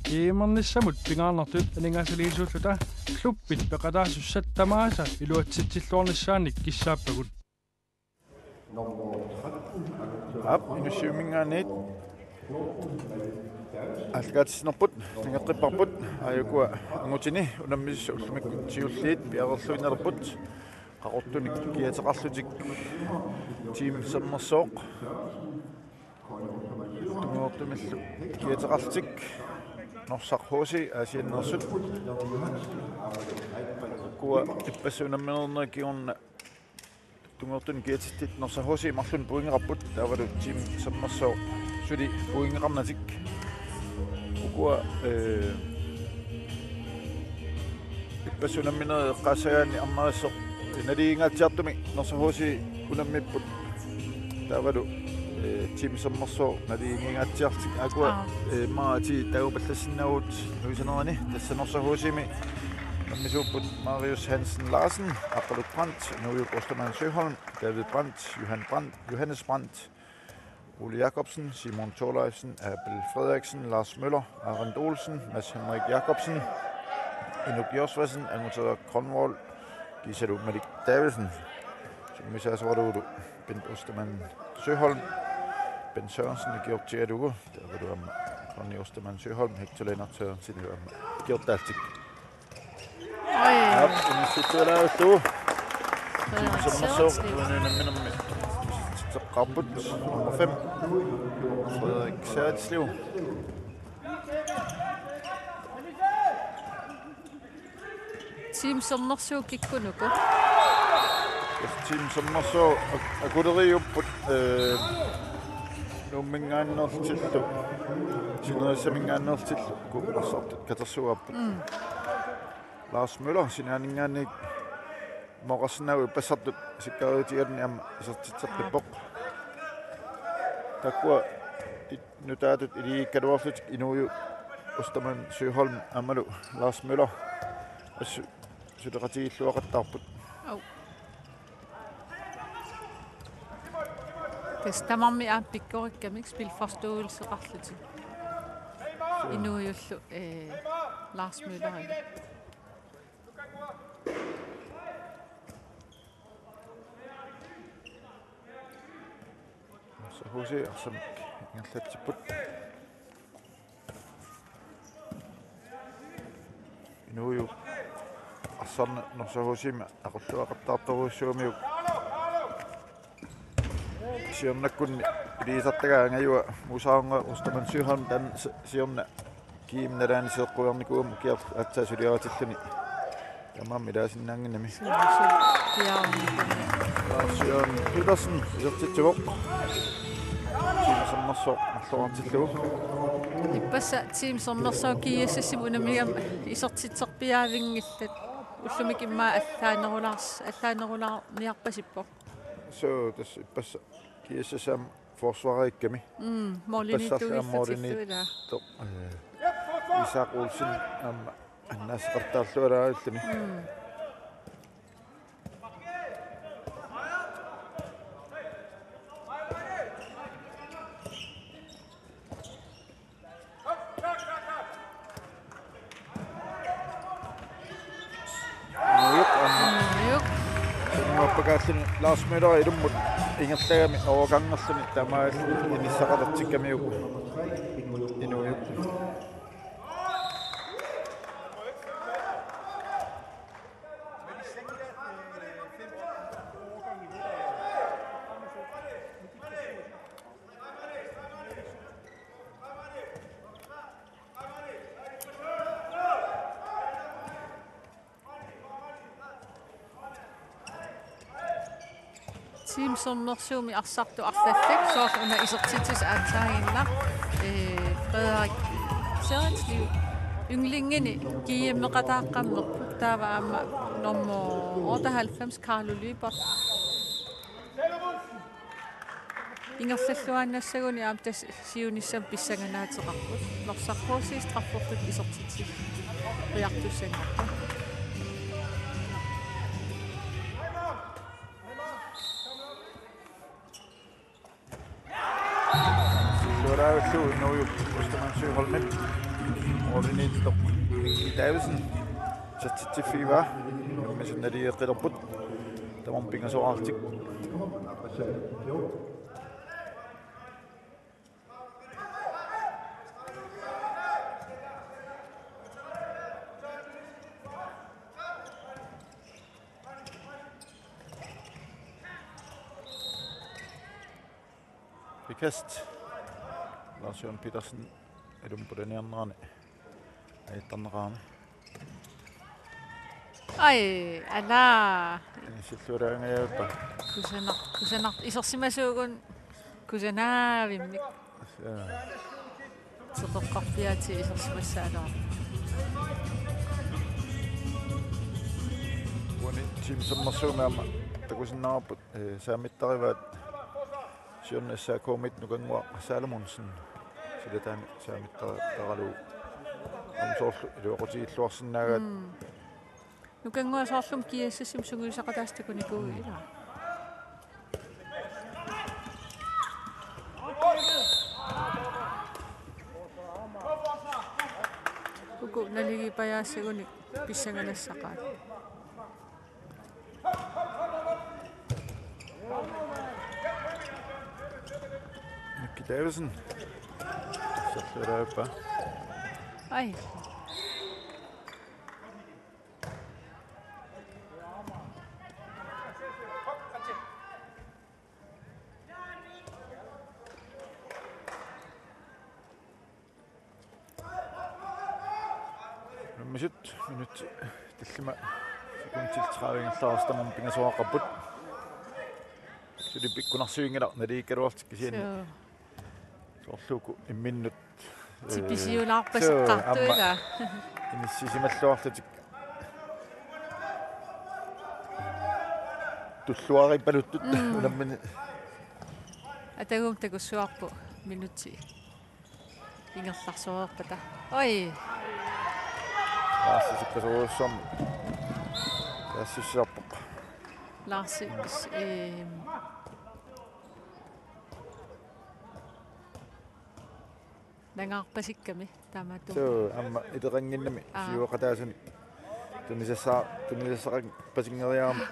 Iimernissамут пингаарнартут анингаасалиисууллута клуппит пеқалаасуссаттамааса илуатситсиллуорнissaanник киссааппагут ап инуссиумингаанит алгатснерпут нингеққиппарпут аюкуа ангутини унаммисса уллумикку тиуллиит пиарерлуинерпут qaqortunik kiateqarlutik team Sermersooq tumuortumillu kiateqartik Norsaq hosi asiannersut kuwa ippassuunamminernerna kiorna tumuortun kiatittit Norsaq hosi marlun puingerapput taavalu team Sermersooq suli puingerarnatik kuwa ippassuunamminerer eqqaasagaani arnarissoq naliingaatiartumi Norsaq hosi unammipput taavalu team Sermersooq naliingaatiartik akua maati taupallassinnagut nuisanerani tassa Norsaq hosimi namisuupput Marius Hansen Larsen Appeluk Brandt Nujuk Ostermann Søholm David Brandt Johannes Brandt Ole Jacobsen Simon Thorleifsen Abel Frederiksen Lars Møller Arend Olsen Mads Henrik Jacobsen Inuk Jorsvassen Angutit Kronvold Giselu Malik Davidsen Sumisasvarudu Bent Ostermann Søholm Ben Sørensen Georg Tjerugo der var du om Ronny Ostermann Søholm Hector Lennart Sørensen Georg Daltik ja, en sitter der så Sermersooq med Rapput nummer 5 Frederik Særtslev Team Sermersooq kikkunuko Team Sermersooq akuderiupput nummingaannertillu sinerissaminngaannertillu kuussartut katersuapput Lars Møller sinaaningaannik moqarsinnagu passartut sikkaruutiarni amma isertitserpippoq takkua nutaatut iliikkaluarlutik inuuju Ostermann Søholm amalu Lars Møller assu suleqatiilluaqattarput au Testamarmi aappikkorikkamik spilforståelseqarlutik inuujullu Lars Møller Husi Asammik ingerlatsiput inuuju arsarna Norsaq husima aqulluaqattaartoruussuumiuk siornakkunni iliisartagaangajua musaaronga Ostermann Søholm tan siorna kiimnalaani seeqquarnikuum kiar atsaasuliaratilluni tamam ilaasinnaanginnami Søren Petersen isertitsuvoq Team Sermersooq marluartillugu Ippassa Team Sermersooq kiiassassim unamigam isertitserpiaavingillat ullumik immaa allaanerulaarniarpasippo so tas ippassa kiiassasam forsvaraikkami morlinittugillatilluila Isak Olsen annaasqartaarluaraarillumi Lars Møller ilummut ingerlagami overgangerluni tamaallu inissaqalertikkamiuq inuujuk Team Sermersooq arsartu arlallak soor una isertitis aataaginna Frederik Særtslev ynglingini kiimmeqataaqqammerput taava aama nummer 98 Carlo Lyber ingerlalluaannassaguni aam tas siunissam pissanganaateqarput Norsaq hosi straffortut isertitis riartussangarpa Søren Søholm Orlinitto Davidson Chattifiva Missionary Qilaput Tamam pingasoartik Vikast Lars-Jørgen Petersen på den anden Tanrane. Ai, ala. Sillurangaapa. Kusenak isorsimassuugun kusenaavimnik. Sotoqqarpiati isorsimassaalaar. Woni Sermersooq takusinnaarput saamittarivaat Sermersooq nukangua Salomonsen silataan saamittaralu amsoorlu iluoqutiilluarsinnaagaat nukangua soorlum kiassassim sunguisaqataastakuniku ila kuku naligipayaassaguni pissanganassaqaat Davidson. Sillurangaapa. Ai. Misut minut tillima sekuntiltraavingallaarstamam pingasoaqarput. Suli pikkunarsuingila naliikkaluartikkisiin. Sorluku imminnut tipisiulaarpaseqqartuila inissisimalluarlutik tulluaripaluttut ulammin atagum takussuarpu minutti ingerlarsuerpata oi aassisikkasoruussam taassissarpoq Larsi nangaarpasikkami taamaattu amma iteqanginnami siuaqataasani tunisassaaq pasingeriaama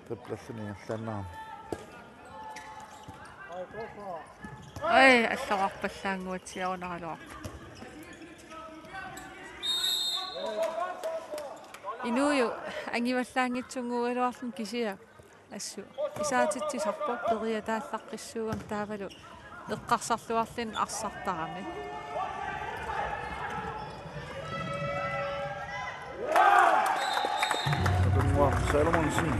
taplalluniingerlaannaarma ai allaqarpallaanguatsiarunaruarpa inuuju angivallaangitsunguualuarlum kisia assu isaatitsisarpo periataallaqissuugam taavalu eqqarsarluarlin arsartarami Tungua Salomonsen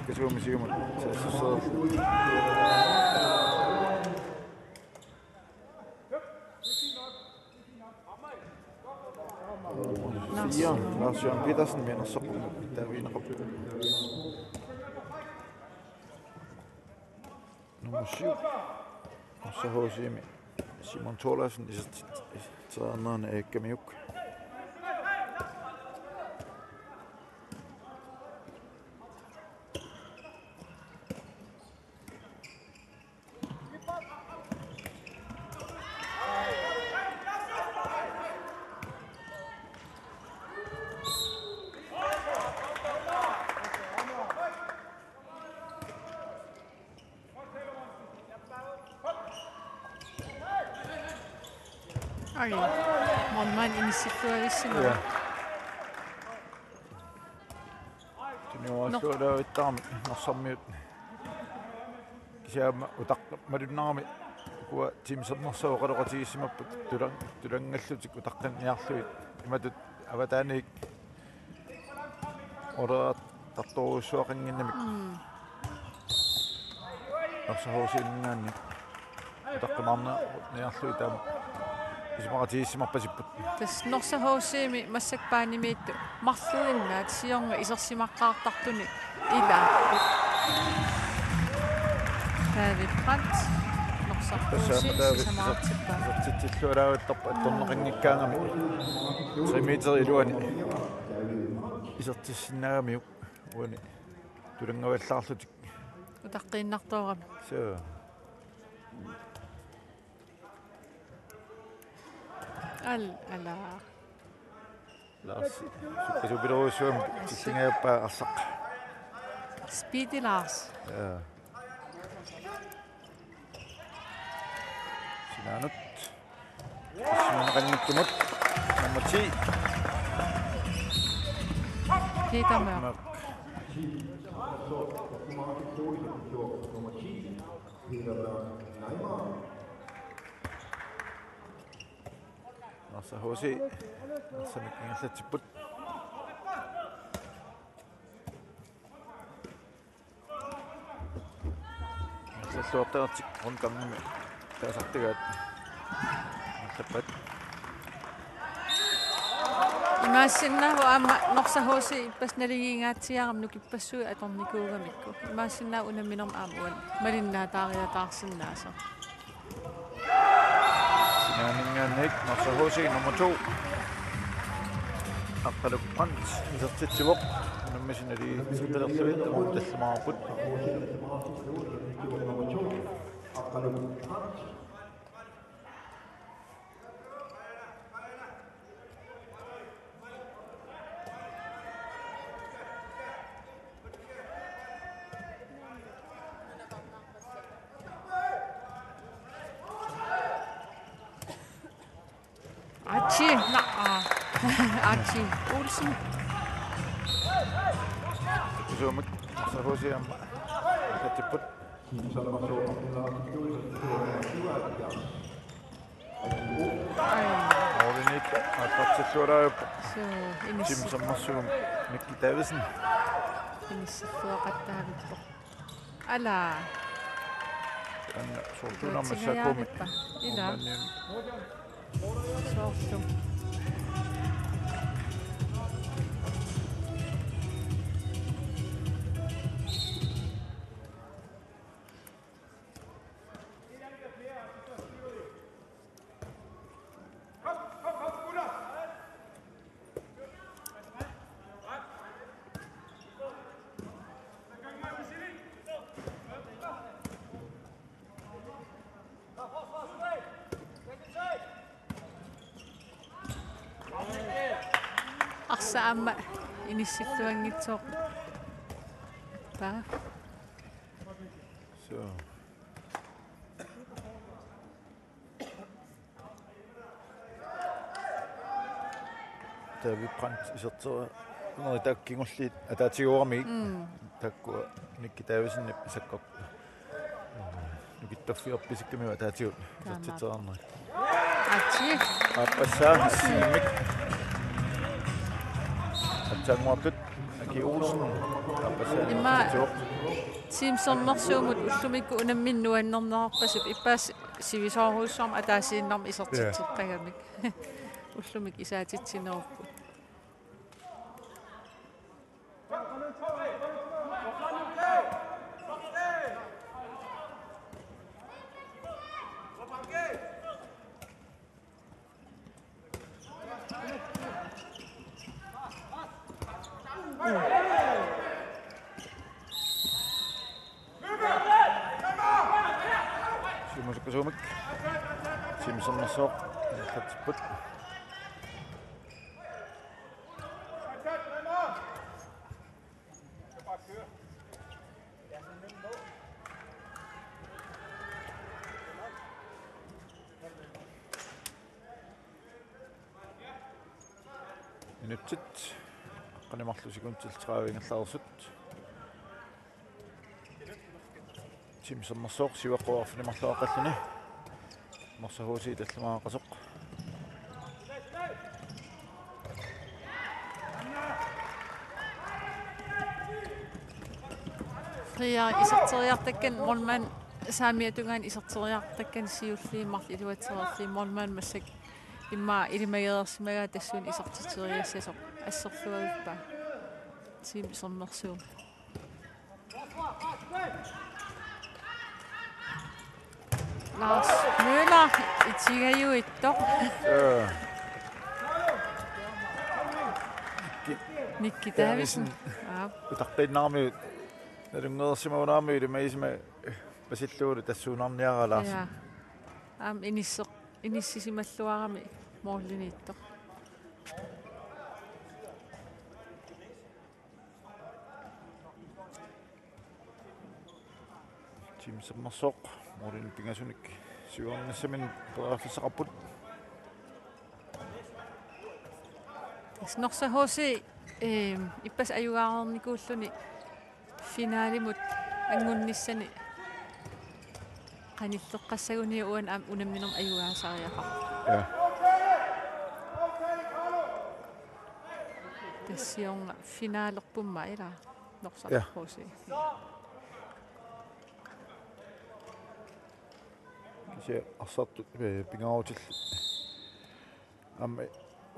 kisuumisiumut saassusseerlu Lars-Jørgen Petersen Norsaq taviineqap nummer 7 og så hos Simon Thorlassen isatsaarnaana eekkamiuk ai monman inissittuavissima Tuniuassuula ittaami Norsarmiut kisiaama utaqmalunnaarmi kuwa Sermersooq qaloqatigissimapput tulangallutik utaqqanniarluit imatut avataaniik ora tartoruussuaqanginnamik Norsahorsiinnaanni utaqqamarna niarluit taama ismaqatigissimarpasipput tas Norsahorsiimi massakpaanimiittu marluinnaat siornga isersimaqqaartartuni ila taaviprat Norsahorsi samaartippa tittillualaavittarpa attorneqanngikkaangami 3 meter iluani isertissinnaagamiuk uani tulangavallaarlutik utaqqinnaartoorami so Ala. Lars. Så bliver du så tænker på Norsaq. Speedy Lars. Ja. Sinanut. Sinanut nummer 10. Peter Mørk. Og så HC. Asammik ingasat til put. Så står der til rundt om med. Der er sagt det godt. Tepat. Imasinna wa Norsaq HC pasnaligingaatiaram nukippassuu atornikuugamikku. Imasinna unamminerm aamuan malinnaataariataarsinnaasa. Sinaningaanik Norsaq HC nummer 2. Aqaluk Brant isertitsivuq unammisinali sittelersuit muutallamaarput. Archie Olsen. Asammik Norsaq HC ingasat til put. Ordinik atratsilluaraayup. Sermersooq Mikki Davidsen. Inissuaqattaavippo. Ala. Anna sortuunarmassaakumi. Ila. Sortum. Asammik inissittuangitsoq. Pa. Så. David Brandt isertera. Når der kingullit ataatiorami. Takku Mikki Davidsen isakkor. Nukittaffiorpisikami ataatiut. Isertiterarneri. Archie. Appassaa Asammik. Angutit Aki Olsen. Appassaa. Team Sermersooqmut ullumikku unamminnuannernerpasup ippaas sivisoorhuussorm ataasiinnerm isertitteqqagamik. Ullumik isaatitsineruppu. Asammik. Team Sermersooq ingasat til put. Minutsit. Qanimarlusikuntil 30 ingerlarsut. Team Sermersooq sivaquarfinimarluaqalluni. Norsaq HC tallamaaqasoq. Fria iserteriartakkan morman saamiatungaan iserteriartakkan siulliimmarl iluatsererli morman massak imma ilimageersimagaa tassuun isertiteriassasoq asserluaguppa. Team Sermersooq. Lars Møller itigajuittoq. Mikki Davidsen. Ja. Utaqqiinnaarmi nalungeersimagunaarmi ilimaisima pasilluulu tassuunarniara Lars. Ja. Inissisimalluarami Moollinitto. Team Sermersooq morin pingasunik siuarnissamin peraafissaqarput Norsaq ippas ajugaarnikuulluni finaalimut angunnissani qanilleqqassaguni uan unamminum ajugaasariaqar. Ja. Tassiorna finaalerpumma ila Norsaq HC. Se arsartu pingarutil amma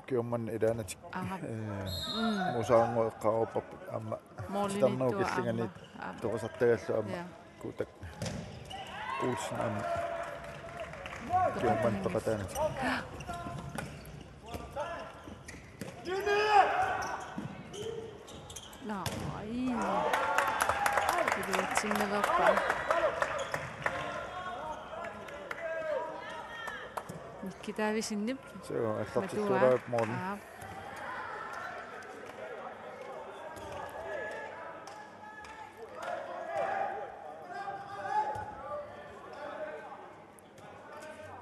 kiomman idaanatik musaango eqqaarupparput amma starnuu killingani toqasartagallu amma kuutak uussin amma kiomman peqataanatik Ai. Iluatsinnererpa. Mikkitaavisinnim. Se on allartilluuraa moorni.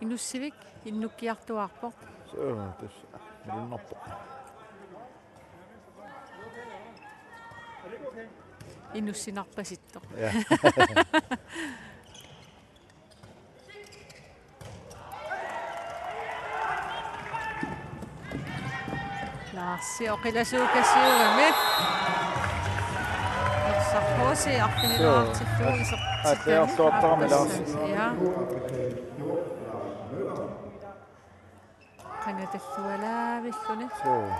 Inussivik innukkiartuarpoq. Se on tässä milunnerpoq. Innussinarpasittoq. Ja. Laassi oqilasuukasiurami. Norsaq arpinilaartillugu Atteartuartarami Laassi. Ja. Qanatallualaavilluni. Se on.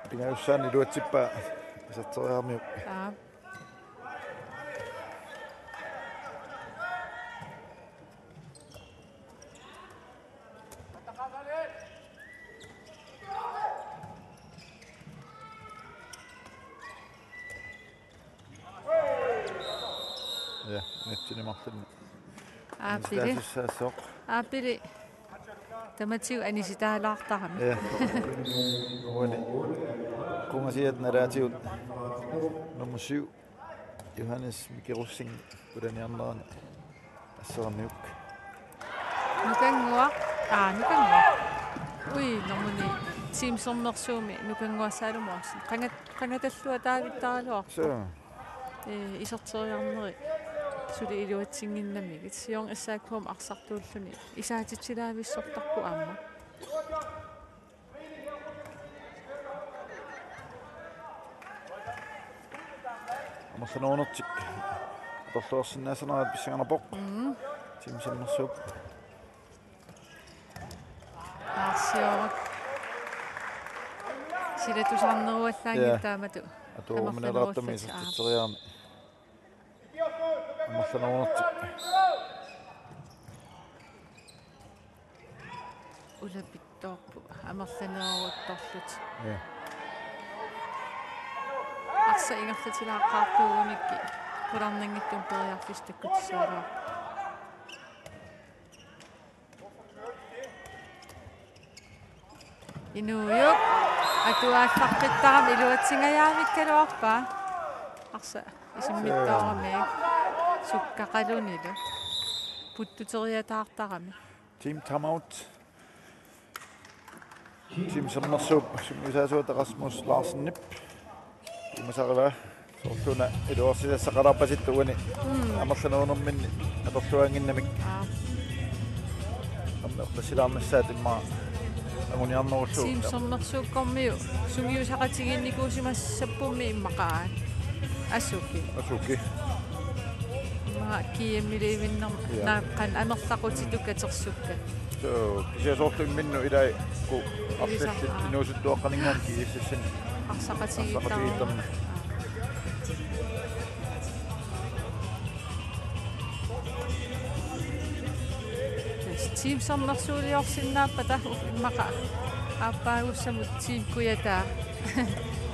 Pingaussaani luatsippaa asattoriarmiuq. Ja. Ja, nettini marlunni. Aapili. Saasoq. Aapili. Tamatsiu anisitaalaartarami. Ja. Uani. Kungasiat naraatiut. Nummer 7. Johannes Mikerussing pudaniarnerani. Asammik. Nukangua. Nukangua. Ui, normuni Team Sermersooqmi nukanguassaalumorsi. Qangatallua taavittaraluar. So. Iserteriarneri. Suli iluatsinginnamik. Itsiorn assaakkuum arsartuulluni. Isaatitsilaavissortarpu aamma. Amarlanuunertik. Atorluorsinnaasanarat pissangarnerpoq. Team Sermersooq. Arsioruk. Silatusarneruallaangittaamatu. Atuumineraartami isertiteriarmi. Amarlanuunertik. Ulapittoorpu amerlaneruuttorlut. Ja. Arsa ingerlatilaaqaartuugunikki qularnangittun periarfistakkutissaaloa. Inuuyuk atuaallarpittarami iluatsingajaavikkaluarpaa. Arsa isimmittoorami sukkaqalunilu puttuteriataartarami. Team Timeout. Team Sermersooq summisaasuuta Rasmus Larsen Nip. Imasarava sortuna iluorsisassaqalarpasittu uani amerlanuunerminni atorluanginnamik. Ammertasilaarmassaat imma anguniarnerullu. Team Sermersooqkormiu sungiusaqatiginnikuusimassappummi immaqaan. Asuki. Ma kiemmiliivinner naaqqan amerlaqutitukkatersukka. So, kisiasorlu minnu ilai ku arsallit inuusuttuaqqaningaanki issassin Arsaqatigittaarmi. Team Sermersooqliorsinnaappa immaqa aappaagussамут team kuyataa.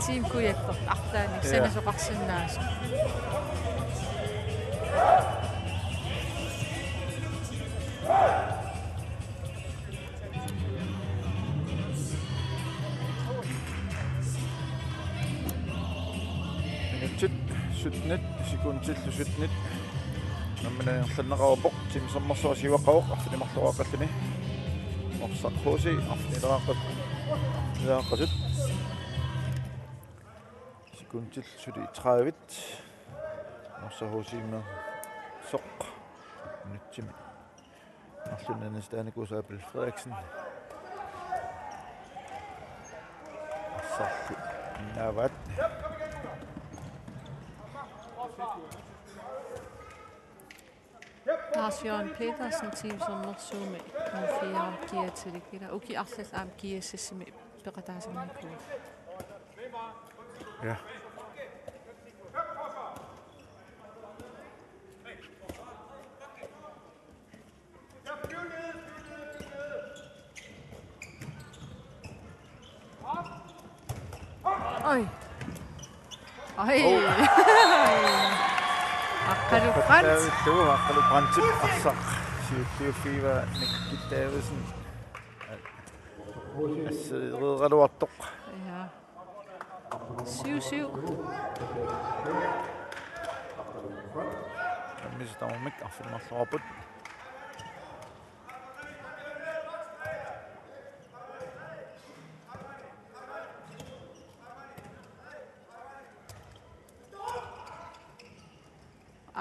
Team kuyattor artaanik sanasoqarsinnaas. 17 sekuntillu 17 namana erlanneqarupoq timisammarsuа сиваққавоқ арфинимарлуаққаллуни Norsaq HC арфинилерааққат яаққасут секундтил сули 30 Norsaq HC med soq nyttimi Arlunane Stanikosabel Frederiksen Asammik Navat Lars-Jørgen Petersen team Sermersooq med 4 gear til det gitter. Okay, afsat am gear system beqataasami ku. Ja. Oj. Oj. Akkalu Frans. Det var akkalu Frans Arsaq. Siufiva Nikitavisen. Assereruartoq. Ja. 7-7. Ammistaammik arfimarluarput.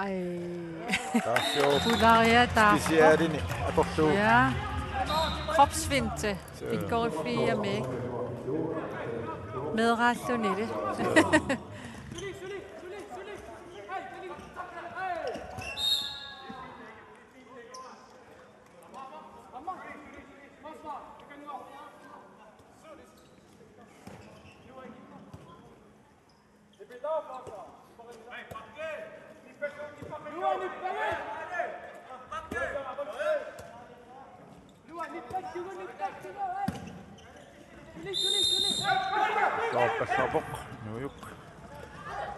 Ej. Bularia der. Specialini aportu. Ja. Kropsvinte. Det går i 4 med. Medrettun i det. Sabok nuyuk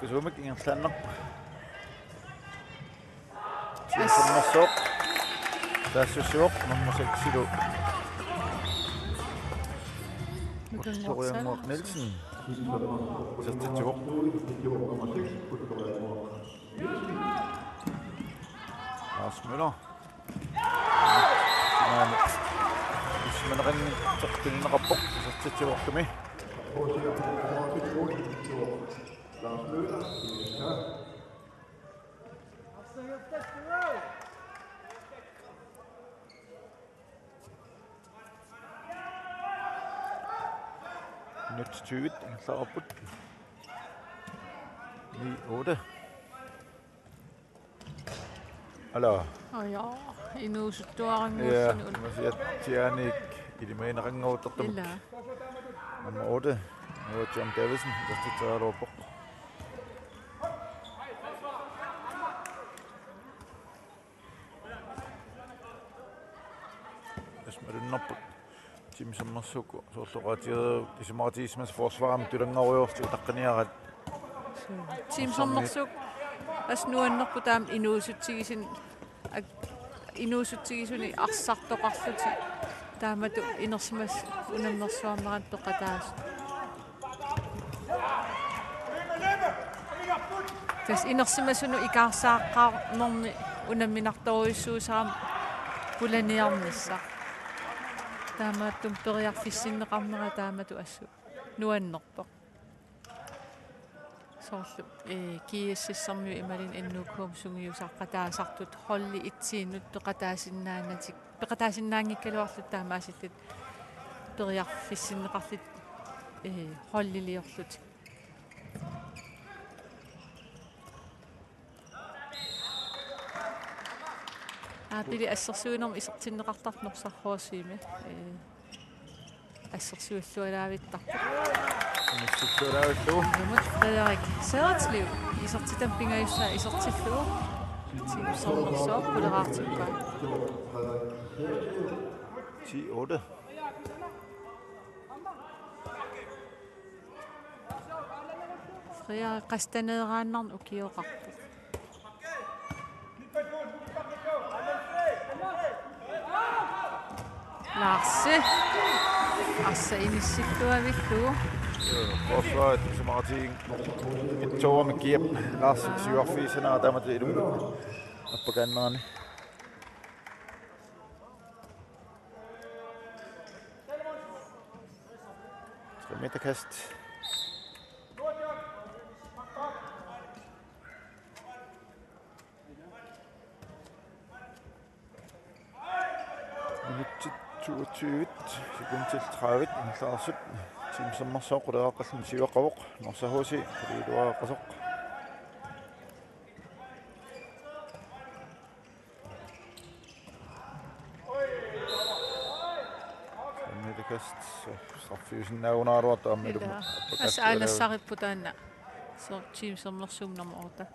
Asammik ingerlanneq Sermersooq taassusuoq mammasaksilu Torianguaq Nielsen sertituoq Lars Møller ismaneqanni teqtilneqarpoq sertituoqtumi Nyt 20 ingerlarput 9-8 Hallo. Ja, inusuttuaranguussun. Ja, mä sieltä Tianik ilimeinaranguutartum. Illa. Nummer 8. Nu er John Davison, der står der på. Jos mä nyt nappu Team Sermersooq soorluqaatigeru isimaratiismas forsvaram tulangaruyortu taqqaniarat. Team Sermersooq asnuannerpu taam inuusuttigisuni arsartoqarluti taamatu inersimas unamnersuarnerat toqataas. Tas inersimasunu ikaarsaaqqaarnermi unamminartoruissuusaram pulaniarnissaq. Taamattum periarfissinneqarnera taamatu assu nuannerpoq. Soorlu kiississarmiu imalin innuukkuum sungiusaqqataasartut holli itsiinnut peqataasinnaanatik peqataasinnaangikkaluarlut taamaasittit periarfissinneqarlit holliliorlut. Pili assersuunerm isertinneqartart Norsaq HC-mi assersuullualaavittarpu. Nissuttulaavittu. Frederik Sermersooq isertitam pingayussaa isertillugu Team Sermersooq puleraartikkaa 10-8. Frederik qastaneeraannarn ukioqarpu. Larse. Assa inissittuavilluu. Forsvaret som Martin et tog med giver Lars Sivafisena der med det op på KNR. Midterkast. Minut 22 sekund til 30 klar 17 team Sermersooq qudaqallum siwaqavuq Norsaq qililuaqasuq midterkast straffysen naunaruata ammilum Asaalassaripputaanna so team Sermersooq nummer 8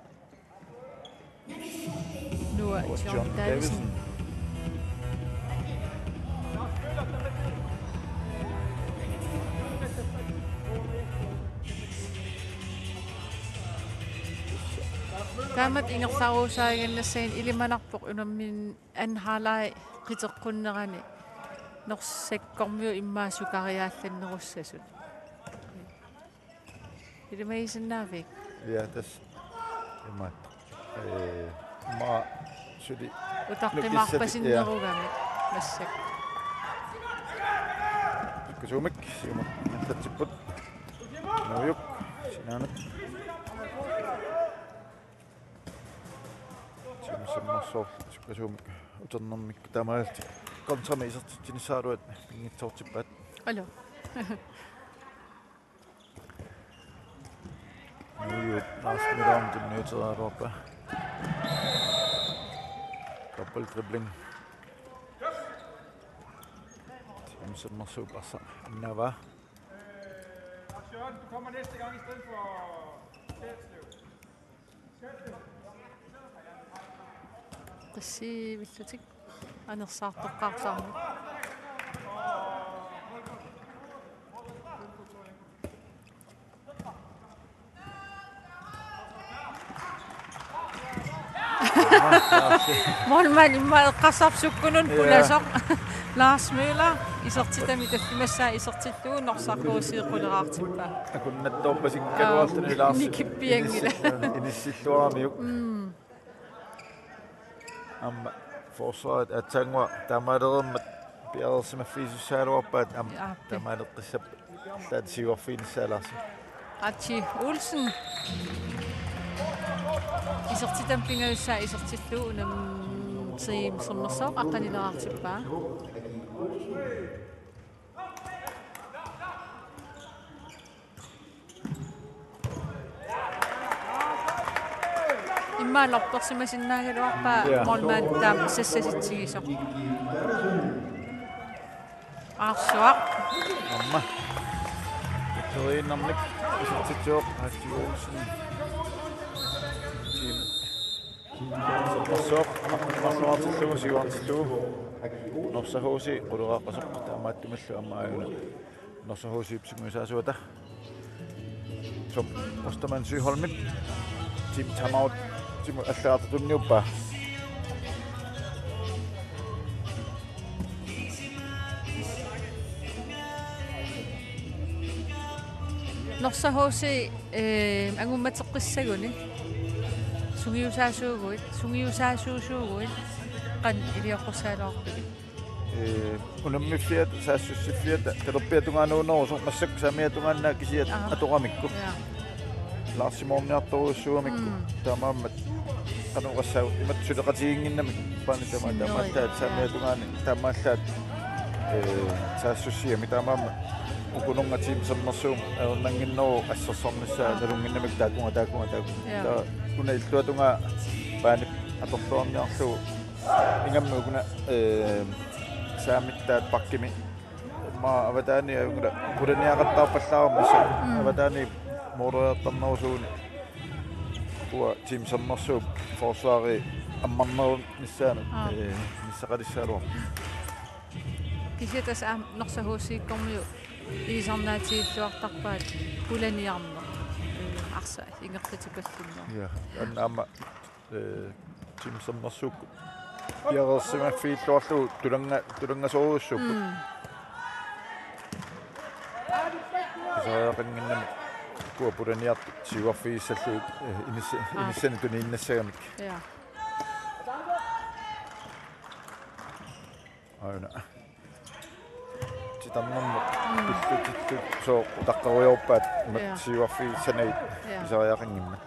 nu er John Davison. Tamat ingertaruusaagannassaan ilimanarpoq unammin anhalai qiteqqunnerani Norsaqkormiu immaasukariaallannerussasut ilimaisinaavik ja das immer ma sudi utaqqimaarpasinnerugami massak kusumik siumuk tatsiput noyuk sinanat Sermersooq kusumik uternermik tamaalti kontramiserti tinisaaruat ngitsortippat allo noyuk naasmiram tinnuuteraruarpa dobbelt dribbling Sermersooq passa Nava Du kommer næste gang i stedet for Skældslev. qissivillutик anersaartoqqaarsaarmi molman imma eqqassarpsukkunun pulasoq Lars Møller isertitami taffimassaa isertilluu Norsaqquusiiquleraartippa akunnattorpasikkaluartani Lars nikippiangila inissilluaramiuk amma forsvaret atangwa tamalermat piadersimaffiisussaaluarpaat tamaaleqqissap taatisiuarfiinissaalaarsi Achi Olsen isertitampingayussaa isertilluu unam team Sermersooq aqqanileraartippaa imma lorpersimasinnaaгаluarpaa molmaan taam sassasitsigisoq arsuaq amma toriinnermik isertitsuoq Achi Olsen team Sermersooq marluartillugu siuartillugu Norsaq quleraaqasoq taamaattumallu ammaajuna Norsaq psinguisaasuata som Osterman Syholmit team timeout team allaartutunniuppa Norsaq angummateqqissaguni sungiusaasuusuuguit qan iliorqussaalaarpigi unammifiat saassussifiat talerpiatungaannuunorusoq massak saamiatungaannaa kisiat atoqamikku Larsimorniartoruussuamikku tamaammat qanuqassaut imat suleqatiginginnamik paani tamaataat saamiatungaani taamaallaat saassussiami tamaammat ukununga team Sermersooq aernanginneru assерсорнissaa nalunginnamik taakunga kuna illuatunga paani atortoorniarlugu ingamma ukuna saamittaat pakkimi ma avataani ungula qulaniaqattaarpallaarmassa avataani moreertarnerusuuni kuwa team Sermersooq forsvaari ammarneru nissaana nissaqalissaaluar kisiatas Norsaq isarnaatiilluartarpaat pulaniarne arsa ingertatipallinner ja annaama team Sermersooq Piersimak fiilluarlu tulanga soruussuppu. Saaqanginnami kuapulaniartu siuarfiissallu inissani tuni innassagamik. Ja. Aina. Titamnammu tuttu so taqqariorpaat siuarfiissanai isaaqangimma.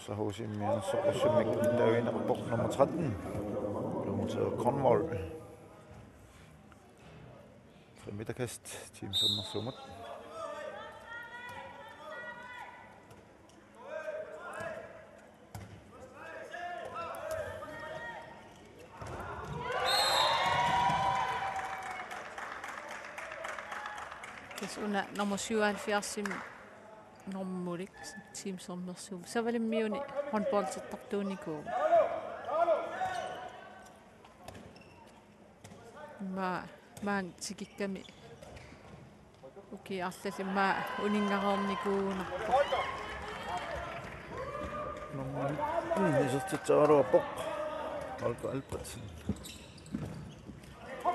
Så hos I mere så Asammik der er en af bog nummer 13. Nummer til Cornwall. 3 meter kast. Team Sermersooq. Hvis under nummer 77 Normulik, Team Sermersooq. Så var det mere håndbold til Tartuniko. Man tikikkami. Okay, allasi ma uningarornikuuna. Isostitsaarua poq. Alko alpatsin.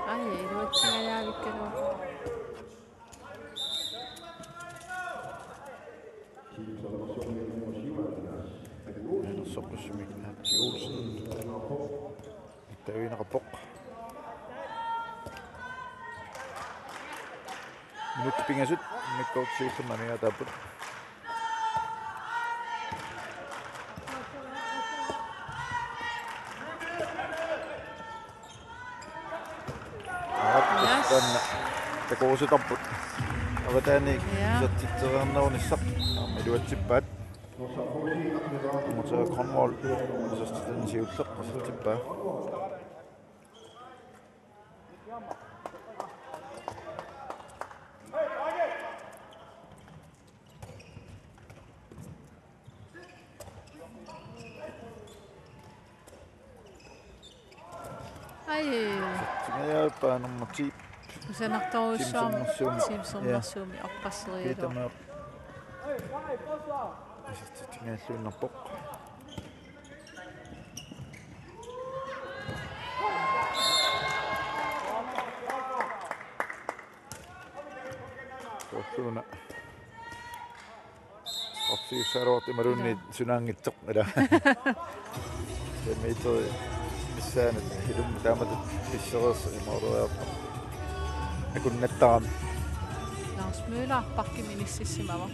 Ai, iluatsingajaavikkalo. Sermersooq Hatti Olsen. Der er en rapport. Minut pingasut mikko siirtumania taput. Det går så tapput. Avataan ik isatitsernerunissaq. Iluatsippaat. Mutta Cornwall isastiten siullaq isatippaa. Ai. Tämä nummer 10. Se nahtoruussuam Team Sermersooq oqqasseriilo. Isastittingaallunnerpoq. Tuossuna. Otsiussaroot imarunni sunangittoq ila. Se meito missään hidum taamatut pisseres imaruarpa. Akunnettaam. Lars Møller pakkiministissimava.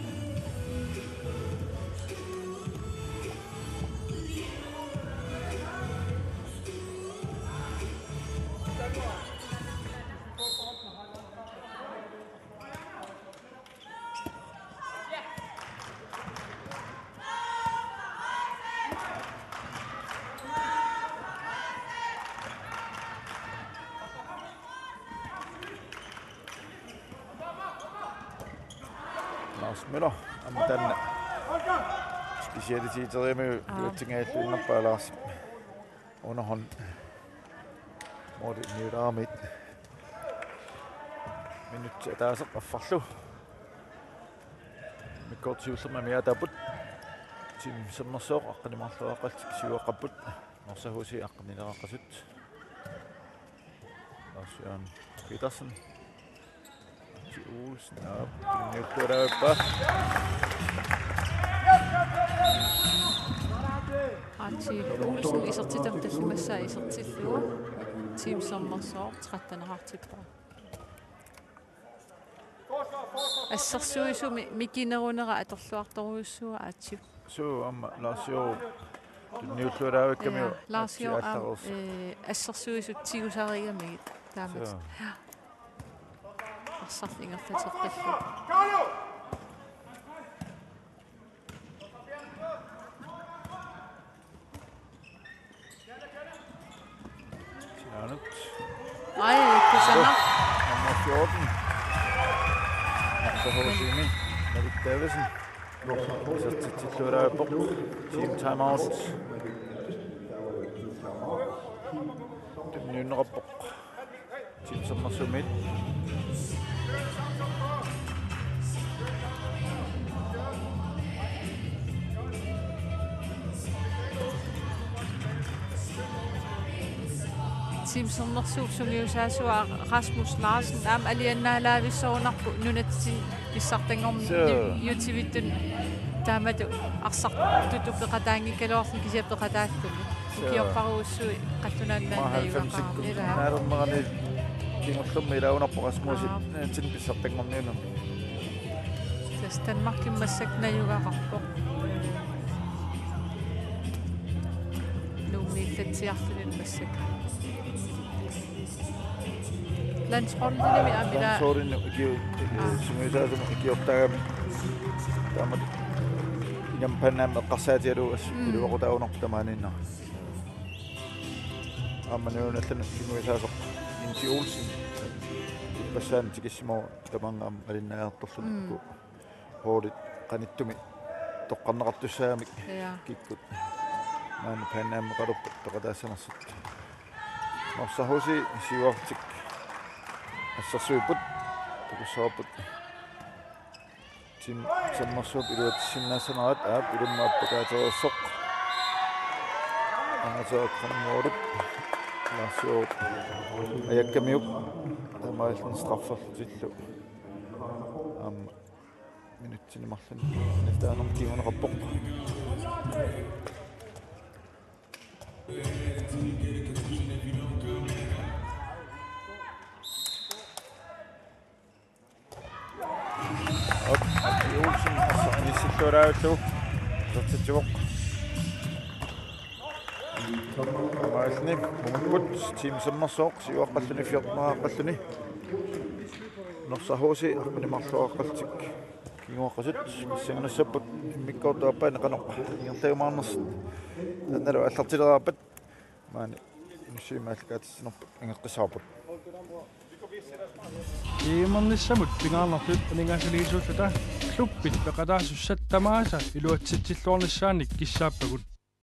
Lars Møller om den specialitet med utingaallunnerpaa Lars underhånd. Hvor det nyt armit. Minut der så farlu. Med godt siullama mere taput. Team Sermersooq aqnimarluaqat siuaqapput. Norsaq husi aqnileraqasut. Lars Petersen. Olsen op. Nu går der op. Antti Olsen isartitam tallumassa isartillua. Team Sermersooq 13 hartippa. Assarsuisumi mikinerunera atorluartoruussua aatsi. Så om Lars jo nu går der op kan jo. Lars jo assarsuisut tiusarigami taamat. Something of the different. Ai, kusana. Nummer 14. Så hos Imi. Malik Davidsen. Så titler på team timeout. Den nye rapport. Team Sermersooq midt. Team Sermersooq sungiusaasua Rasmus Larsen aam aliannaalaavissoornarpu nunatsin issartangormi yutivittun taamatu arsartutu peqataangikaloorlu kisiapeqataattumi ukiorparuussui qattunaannaannayuaqaarnila naalornerani kingorlummi ilaunarpu Rasmusit tin pissartangorniunum Stanmarkimmassaknayugaqarpoq nuummiillatsiarlunin massak landsrollunimi amila landsrollunni ikiu sungiusaasuma ikiortaagami taamat inam pannaam eqqarsaatialuugas iluaqutaunerpu tamaaninna aammanuunallana sungiusaasoq Inti Olsen passaan tikissimo tamangaam alinnaartorlunku hoolit qanittumi toqqarneqartussaamik kikkut maanu pannaamma qaluppu peqataassanarsut Norsaqhusi siuartik assarsuiput tukussaarput Team Sermersooq iluatissinnaasanarat aap ilummaappakaaterissoq angasaaqarmuulut Norsaq ayakkamiup tamaalin straffartillu minuttinimarlun naltaanerm kiimuneqarpoq Olsen assarnissilluaraullu sertitsuoq Maasni munkut Team Sermersooq siuaqqalluni fiortneraqqalluni Norsaqhusi arpanimarluaqqaltik kinguaqqasut singanassaput mikkoortuappaani qanoq ingertagumaarnersit tannalu allartileraappat maani nussiimaallikaatissinерпут ingеққисаарпут Iimernissamut pingaarnertut aningaasaliisuuta kluppit peqataasussat tamaasa iluatsitsilluornissaanik kissaappagут